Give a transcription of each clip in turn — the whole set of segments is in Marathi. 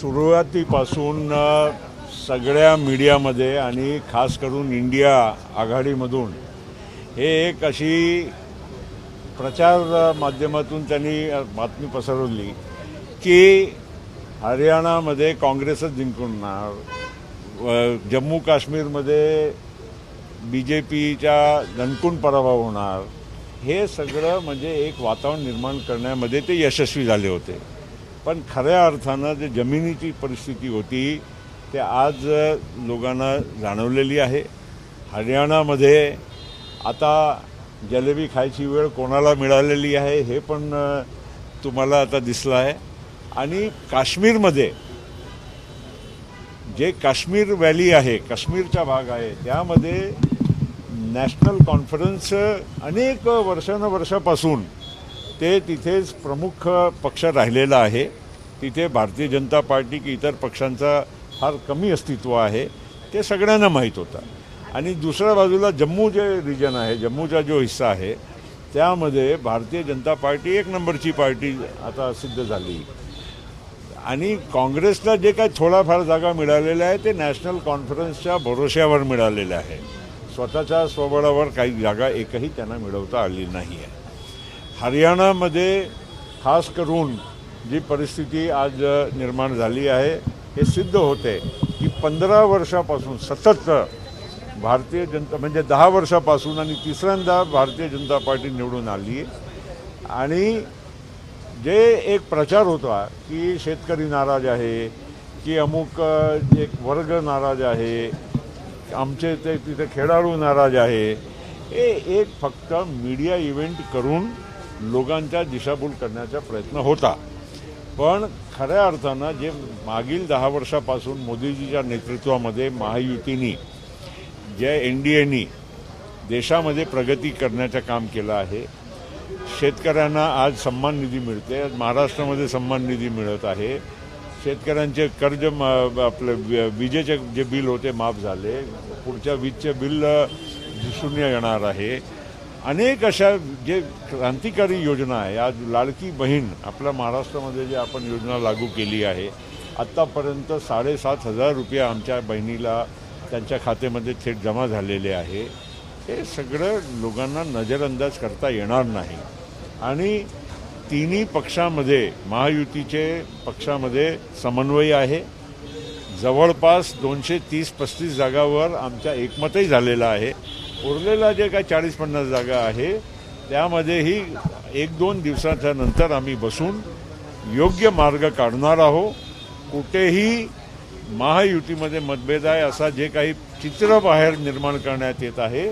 सुरुवातीपासून सगळ्या मीडियामध्ये आणि खास करून इंडिया आघाडीमधून हे एक अशी प्रचार माध्यमातून त्यांनी बातमी पसरवली की हरियाणामध्ये काँग्रेसच जिंकणार, जम्मू काश्मीरमध्ये BJPचा दणकून पराभव होणार, हे सगळं म्हणजे एक वातावरण निर्माण करण्यामध्ये ते यशस्वी झाले होते. पण खऱ्या अर्थानं जे जमिनीची परिस्थिती होती ते आज लोकांना जाणवलेली आहे. हरियाणामध्ये आता जलेबी खायची वेळ कोणाला मिळालेली आहे हे पण तुम्हाला आता दिसलं आहे. आणि काश्मीरमध्ये जे काश्मीर व्हॅली आहे, काश्मीरचा भाग आहे, त्यामध्ये नॅशनल कॉन्फरन्स अनेक वर्षापासून ते तिथेच प्रमुख पक्ष राहिलेला आहे. तिथे भारतीय जनता पार्टी की इतर पक्षांचा फार कमी अस्तित्व आहे, ते सगळ्यांना माहीत होतं. आणि दुसऱ्या बाजूला जम्मू जे रिजन आहे, जम्मूचा जो हिस्सा आहे, त्यामध्ये भारतीय जनता पार्टी एक नंबरची पार्टी आता सिद्ध झाली. आणि काँग्रेसला जे काही थोडाफार जागा मिळालेल्या आहे ते नॅशनल कॉन्फरन्सच्या भरोश्यावर मिळालेल्या आहे. स्वतःच्या स्वबळावर काही जागा एकही त्यांना मिळवता आली नाही आहे. हरियाणामध्ये खास करून जी परिस्थिती आज निर्माण झाली आहे हे सिद्ध होते की 15 वर्षापासून सतत भारतीय जनता म्हणजे 10 वर्षापासून आणि तिसऱ्यांदा भारतीय जनता पार्टी निवडून आली आहे. आणि जे एक प्रचार होता की शेतकरी नाराज आहे, की अमुक एक वर्ग नाराज आहे, आमचे ते तिथे खेळाडू नाराज आहे, हे एक फक्त मीडिया इव्हेंट करून लोकांच्या दिशाभूल करण्याचा प्रयत्न होता. पण खऱ्या अर्थानं जे मागील 10 वर्षापासून मोदीजीच्या नेतृत्वामध्ये महायुतीनी जे NDAनी देशामध्ये प्रगती करण्याचं काम केलं आहे. शेतकऱ्यांना आज सन्मान निधी मिळते, आज महाराष्ट्रामध्ये सन्मान निधी मिळत आहे. शेतकऱ्यांचे कर्ज आपलं विजेचे जे बिल होते माफ झाले, पुढच्या वीजचे बिल शून्य येणार आहे. अनेक अशा जे क्रांतिकारी योजना आहे. आज लाडकी बहीण आपल्या महाराष्ट्रामध्ये जे आपण योजना लागू केली आहे, आत्तापर्यंत 7,500 रुपये आमच्या बहिणीला त्यांच्या खात्यामध्ये थेट जमा झालेले आहे. हे सगळं लोकांना नजरअंदाज करता येणार नाही. आणि तिन्ही पक्षामध्ये महायुतीचे पक्षामध्ये समन्वय आहे. जवळपास 230-35 जागावर आमच्या एकमतही झालेलं आहे. उरलेला जे काय 40-50 जागा आहे त्यामध्येही 1-2 दिवसाच्या नंतर आम्ही बसून योग्य मार्ग काढणार आहोत. कुठेही महायुतीमध्ये मतभेद आहे असा जे काही चित्र बाहेर निर्माण करण्यात येत आहे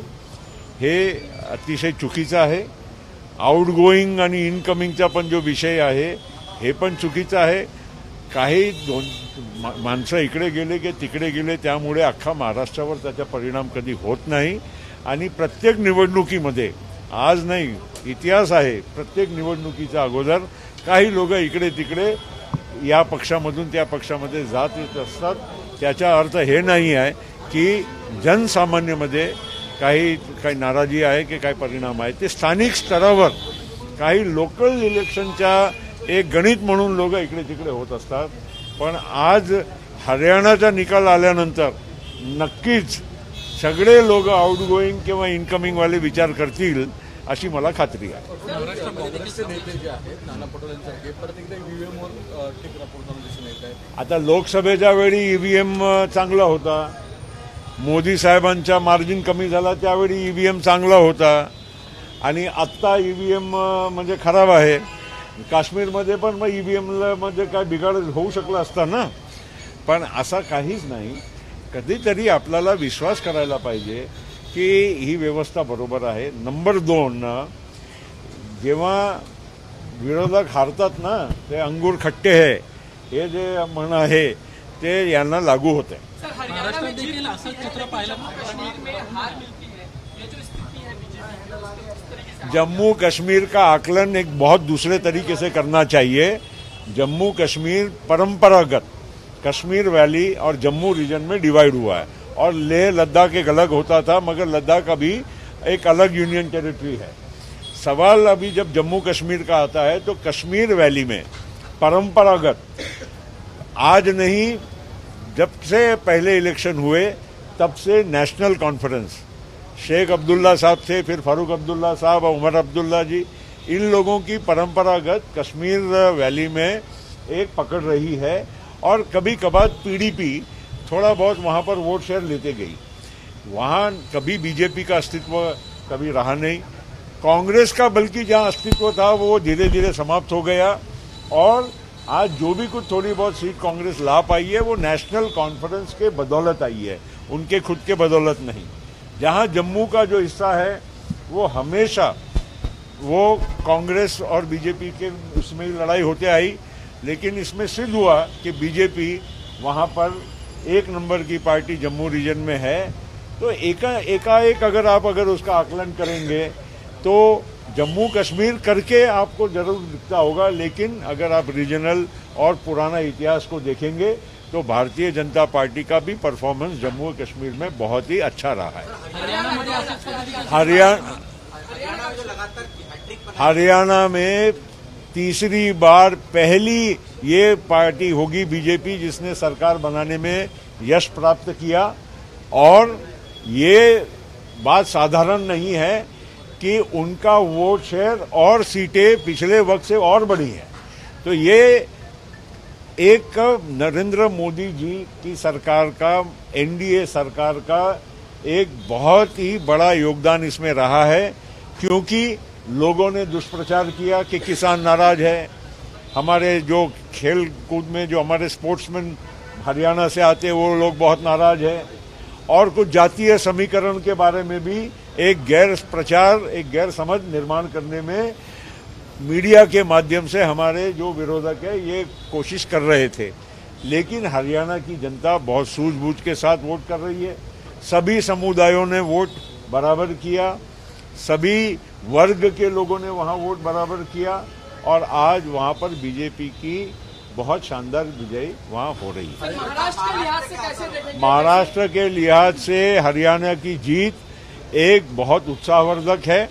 हे अतिशय चुकीचं आहे. आउटगोईंग आणि इनकमिंगचा पण जो विषय आहे हे पण चुकीचं आहे. काही माणसं इकडे गेले की तिकडे गेले त्यामुळे अख्खा महाराष्ट्रावर त्याचा परिणाम कधी होत नाही. आणि प्रत्येक निवडणुकीमध्ये आज नाही इतिहास आहे, प्रत्येक निवडणुकीच्या अगोदर काही लोक इकडे तिकडे या पक्षामधून त्या पक्षामध्ये जात येत असतात. त्याचा अर्थ हे नाही आहे की जनसामान्यामध्ये काही नाराजी आहे की काही परिणाम आहे. ते स्थानिक स्तरावर काही लोकल इलेक्शनच्या एक गणित म्हणून लोक इकडे तिकडे होत असतात. पण आज हरियाणाचा निकाल आल्यानंतर नक्कीच सगळे लोक आउटगोईंग किंवा इनकमिंगवाले विचार करतील अशी मला खात्री आहे. महाराष्ट्र काँग्रेसचे नेते जे आहेत नाना पटोलेंसारखे प्रत्येकदा EVMवर टीका होताना दिसून येत आहे. आता लोकसभेच्या वेळी EVM चांगला होता, मोदी साहेबांचा मार्जिन कमी झाला त्यावेळी EVM चांगला होता. आणि आत्ता EVM म्हणजे खराब आहे. काश्मीरमध्ये पण मग EVMला म्हणजे काय बिघाड होऊ शकला असता ना. पण असा काहीच नाही. कधीतरी आपल्याला विश्वास करायला पाहिजे की ही व्यवस्था बरोबर आहे. नंबर 2, जेव्हा विरोधक हारतात ना ते अंगूर खट्टे है हे जे म्हण आहे ते यांना लागू होते. जम्मू कश्मीर का आकलन एक बहुत दूसरे तरीके से करना चाहिए. जम्मू कश्मीर परंपरागत कश्मीर वैली और जम्मू रीजन में डिवाइड हुआ है और लेह लद्दाख एक अलग होता था, मगर लद्दाख अभी एक अलग यूनियन टेरिटरी है. सवाल अभी जब जम्मू कश्मीर का आता है तो कश्मीर वैली में परंपरागत आज नहीं, जब से पहले इलेक्शन हुए तब से नेशनल कॉन्फ्रेंस, शेख अब्दुल्ला साहब थे, फिर फारूक अब्दुल्ला साहब, उमर अब्दुल्ला जी, इन लोगों की परंपरागत कश्मीर वैली में एक पकड़ रही है। और कभी कभार पीडीपी थोड़ा बहुत वहां पर वोट शेयर लेते गई। वहां कभी बीजेपी का अस्तित्व कभी रहा नहीं, कांग्रेस का बल्कि जहां अस्तित्व था वो धीरे धीरे समाप्त हो गया। और आज जो भी कुछ थोड़ी बहुत सीट कांग्रेस ला पाई है वो नेशनल कॉन्फ्रेंस के बदौलत आई है, उनके खुद के बदौलत नहीं। जहां जम्मू का जो हिस्सा है वो हमेशा वो कांग्रेस और बीजेपी के उसमें लड़ाई होते आई, लेकिन इसमें सिद्ध हुआ कि बीजेपी वहां पर एक नंबर की पार्टी जम्मू रीजन में है। तो एकाएक अगर उसका आकलन करेंगे तो जम्मू कश्मीर करके आपको जरूर दिखता होगा, लेकिन अगर आप रीजनल और पुराना इतिहास को देखेंगे तो भारतीय जनता पार्टी का भी परफॉर्मेंस जम्मू कश्मीर में बहुत ही अच्छा रहा है। हरियाणा में तीसरी बार पहली ये पार्टी होगी बीजेपी जिसने सरकार बनाने में यश प्राप्त किया। और ये बात साधारण नहीं है कि उनका वोट शेयर और सीटें पिछले वक्त से और बढ़ी हैं। तो ये एक नरेंद्र मोदी जी की सरकार का, एनडीए सरकार का एक बहुत ही बड़ा योगदान इसमें रहा है, क्योंकि लोगों ने दुष्प्रचार किया कि किसान नाराज है, हमारे जो खेल कूद में जो हमारे स्पोर्ट्समैन हरियाणा से आते हैं वो लोग बहुत नाराज है, और कुछ जातीय समीकरण के बारे में भी एक गैर प्रचार, एक गैर समझ निर्माण करने में मीडिया के माध्यम से हमारे जो विरोधक है ये कोशिश कर रहे थे। लेकिन हरियाणा की जनता बहुत सूझबूझ के साथ वोट कर रही है। सभी समुदायों ने वोट बराबर किया, सभी वर्ग के लोगों ने वहां वोट बराबर किया, और आज वहां पर बीजेपी की बहुत शानदार विजय वहां हो रही है। महाराष्ट्र के लिहाज से कैसे देखेंगे? महाराष्ट्र के लिहाज से हरियाणा की जीत एक बहुत उत्साहवर्धक है।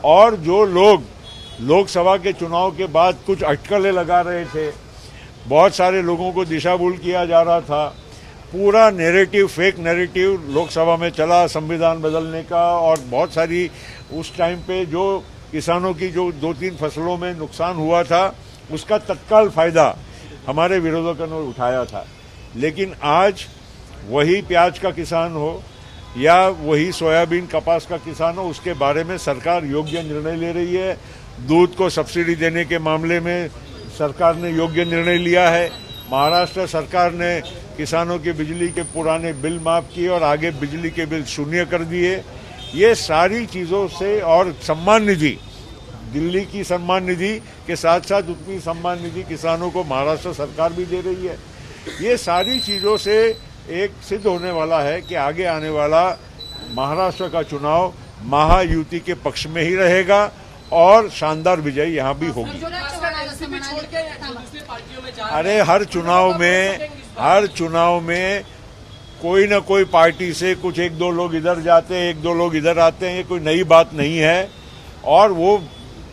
और जो लोग लोकसभा के चुनाव के बाद कुछ अटकलें लगा रहे थे, बहुत सारे लोगों को दिशाभूल किया जा रहा था, पूरा नैरेटिव, फेक नैरेटिव लोकसभा में चला संविधान बदलने का, और बहुत सारी उस टाइम पे जो किसानों की जो 2-3 फसलों में नुकसान हुआ था उसका तत्काल फायदा हमारे विरोधकों ने उठाया था। लेकिन आज वही प्याज का किसान हो या वही सोयाबीन कपास का किसान हो, उसके बारे में सरकार योग्य निर्णय ले रही है। दूध को सब्सिडी देने के मामले में सरकार ने योग्य निर्णय लिया है। महाराष्ट्र सरकार ने किसानों के बिजली के पुराने बिल माफ किए और आगे बिजली के बिल शून्य कर दिए। ये सारी चीज़ों से, और सम्मान निधि, दिल्ली की सम्मान निधि के साथ साथ उतनी सम्मान निधि किसानों को महाराष्ट्र सरकार भी दे रही है। ये सारी चीज़ों से एक सिद्ध होने वाला है कि आगे आने वाला महाराष्ट्र का चुनाव महायुति के पक्ष में ही रहेगा और शानदार विजय यहाँ भी होगी। अरे हर चुनाव में कोई ना कोई पार्टी से कुछ 1-2 लोग इधर जाते हैं, 1-2 लोग इधर आते हैं, ये कोई नई बात नहीं है। और वो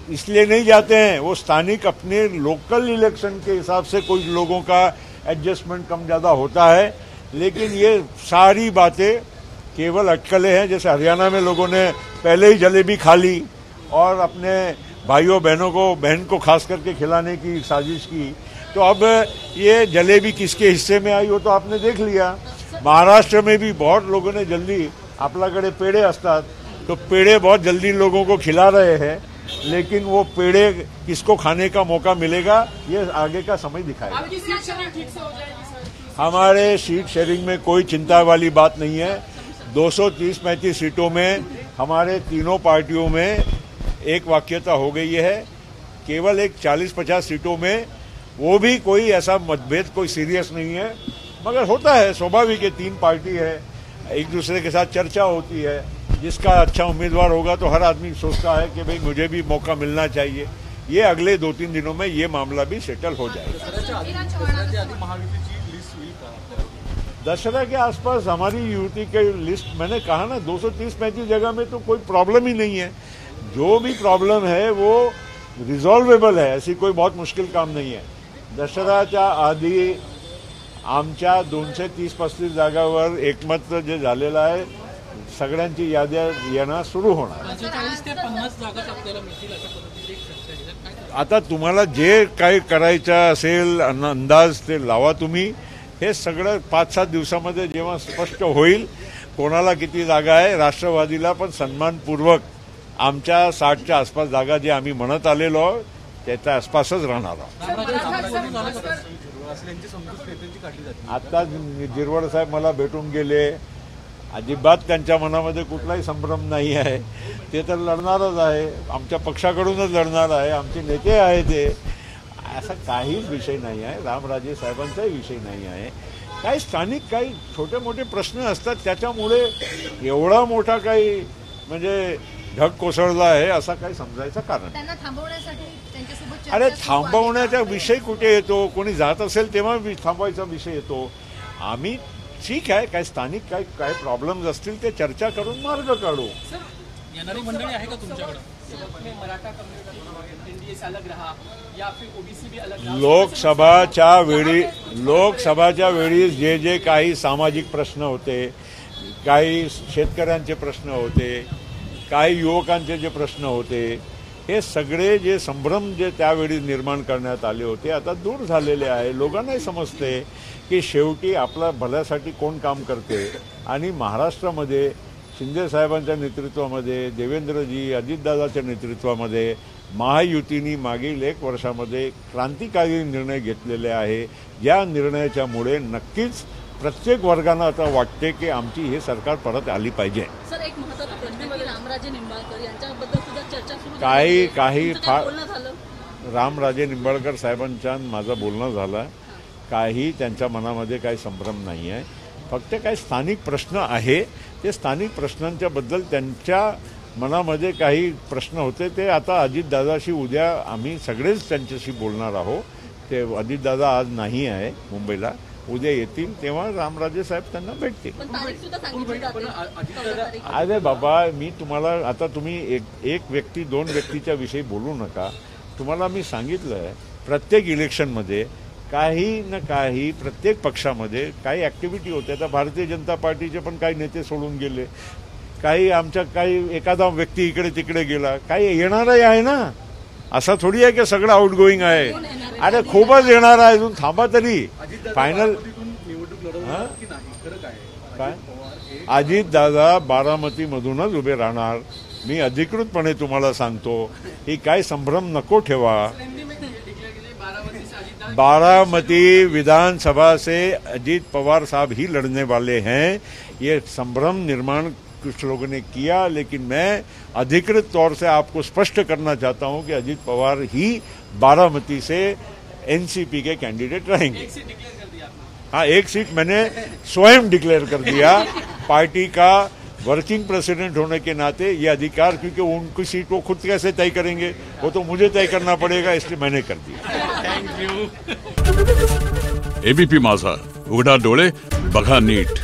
इसलिए नहीं जाते हैं, वो स्थानिक अपने लोकल इलेक्शन के हिसाब से कुछ लोगों का एडजस्टमेंट कम ज़्यादा होता है। लेकिन ये सारी बातें केवल अटकलें हैं। जैसे हरियाणा में लोगों ने पहले ही जलेबी खा ली और अपने भाइयों बहनों को, बहन को खास करके खिलाने की साजिश की, तो अब ये जलेबी किसके हिस्से में आई हो तो आपने देख लिया। महाराष्ट्र में भी बहुत लोगों ने जल्दी, आपल्याकडे पेड़े असतात, तो पेड़े बहुत जल्दी लोगों को खिला रहे हैं, लेकिन वो पेड़े किसको खाने का मौका मिलेगा ये आगे का समय दिखाएगा। आपकी सीट शेयरिंग ठीक से हो जाएगी सर? हमारे सीट शेयरिंग में कोई चिंता वाली बात नहीं है। 230-35 सीटों में हमारे तीनों पार्टियों में एक वाक्यता हो गई है। केवल एक 40-50 सीटों में, वो भी कोई ऐसा मतभेद कोई सीरियस नहीं है, मगर होता है, स्वाभाविक है, 3 पार्टी है, एक दूसरे के साथ चर्चा होती है। जिसका अच्छा उम्मीदवार होगा तो हर आदमी सोचता है कि भाई मुझे भी मौका मिलना चाहिए। ये अगले 2-3 दिनों में ये मामला भी सेटल हो जाएगा। दशहरा के आसपास हमारी युति के लिस्ट, मैंने कहा ना, 230-35 जगह में तो कोई प्रॉब्लम ही नहीं है। जो भी प्रॉब्लम है वो रिजॉल्वेबल है, ऐसी कोई बहुत मुश्किल काम नहीं है। दशहराच्या आधी आमच्या 230-35 जागावर एकमत जे झालेलं आहे, सगळ्यांची याद्या येणं सुरू होणार. 45 ते 50 जागाच आपल्याला मिळतील अशा पद्धतीची एक चर्चा आहे. काय आता तुम्हाला जे काही करायचं असेल अंदाज ते लावा तुम्ही. हे सगळं 5-7 दिवसामध्ये जेव्हा स्पष्ट होईल कोणाला किती जागा आहे. राष्ट्रवादीला पण सन्मानपूर्वक आमच्या 60च्या आसपास जागा जे आम्ही म्हणत आलेलो आहोत त्याच्या आसपासच राहणार आहोत. असल्यांची समजूत नेत्यांची काढली जाते. आता जिरवड साहेब मला भेटून गेले. अजिबात त्यांच्या मनामध्ये कुठलाही संभ्रम नाही आहे. ते तर लढणारच आहे, आमच्या पक्षाकडूनच लढणार आहे, आमचे नेते आहे ते. असा काहीच विषय नाही आहे. रामराजे साहेबांचाही विषय नाही आहे. काही स्थानिक काही छोटे मोठे प्रश्न असतात त्याच्यामुळे एवढा मोठा काही म्हणजे ढग कोसळला आहे असा काही समजायचं कारण. त्यांना थांबवण्यासाठी त्यांच्यासोबत अरे चर्चा सुरू थांबवण्याचा आहे. विषय कुठे येतो. कोणी जात असेल तेव्हा थांबवायचा विषय येतो. आम्ही ठीक आहे, काय स्थानिक काय प्रॉब्लेम्स असतील ते चर्चा करून मार्ग काढू. येणारी मंडळी आहे का तुमच्याकडे? मराठा कम्युनिटी एनडीए से अलग रहा या फिर ओबीसी भी अलग रहा? लोकसभाच्या वेळी जे काही सामाजिक प्रश्न होते, काही शेतकऱ्यांचे प्रश्न होते, काही युवकांचे जे प्रश्न होते, हे सगळे जे संभ्रम जे त्यावेळी निर्माण करण्यात आले होते आता दूर झालेले आहे. लोकांनाही समजते की शेवटी आपल्या भल्यासाठी कोण काम करते. आणि महाराष्ट्रामध्ये शिंदे साहेबांच्या नेतृत्वामध्ये, देवेंद्रजी अजितदादाच्या नेतृत्वामध्ये महायुतीने मागील 1 वर्षामध्ये क्रांतिकारी निर्णय घेतलेले आहे. या निर्णयाच्यामुळे नक्कीच प्रत्येक वर्गानं आता वाटते की आमची हे सरकार परत आली पाहिजे. सर, एक महत्त्वाचा प्रश्न की रामराजे निंबाळकर यांच्याबद्दल सुद्धा चर्चा सुरू झाली. काही तुमचं काय बोलणं झालं? रामराजे निंबाळकर साहेबांच्या माझं बोलणं झालं. काही त्यांच्या मनामध्ये काही संभ्रम नाही आहे. फक्त काही स्थानिक प्रश्न आहे. ते स्थानिक प्रश्नांच्याबद्दल त्यांच्या मनामध्ये काही प्रश्न होते. ते आता अजितदादाशी उद्या आम्ही सगळेच त्यांच्याशी बोलणार आहोत. ते अजितदादा आज नाही आहे मुंबईला, उद्या येतील तेव्हा रामराजे साहेब त्यांना भेटतील. पण तारीख सुद्धा सांगितली जाते. 14 तारीख. अरे बाबा, मी तुम्हाला आता तुम्ही एक व्यक्ती 2 व्यक्तीच्या विषयी बोलू नका. तुम्हाला मी सांगितलं आहे प्रत्येक इलेक्शनमध्ये काही ना काही प्रत्येक पक्षामध्ये काही ॲक्टिव्हिटी होते. आता भारतीय जनता पार्टीचे पण काही नेते सोडून गेले, काही आमच्या काही एखादा व्यक्ती इकडे तिकडे गेला. काही येणारही आहे ना, असं थोडी आहे की सगळं आउटगोईंग आहे. अरे खूपच येणार आहे. अजून थांबा तरी. फायनल निवडणूक लढवणार की नाही, खरं काय? काय अजितदादा बारामतीमधूनच उभे राहणार. मी अधिकृतपणे तुम्हाला सांगतो. ही काय संभ्रम नको ठेवा. बारामती विधानसभा से अजीत पवार साहब ही लड़ने वाले हैं. ये संभ्रम निर्माण कुछ लोगों ने किया, लेकिन मैं अधिकृत तौर से आपको स्पष्ट करना चाहता हूं कि अजीत पवार ही बारामती से एनसीपी के कैंडिडेट रहेंगे. हाँ, 1 सीट मैंने स्वयं डिक्लेयर कर दिया. पार्टी का वर्किंग प्रेसिडेंट होने के नाते ये अधिकार, क्योंकि उनकी सीट वो खुद कैसे तय करेंगे वो तो मुझे तय करना पड़ेगा, इसलिए मैंने कर दिया. थँक्यू. एबीपी माझा, उघडा डोळे बघा नीट.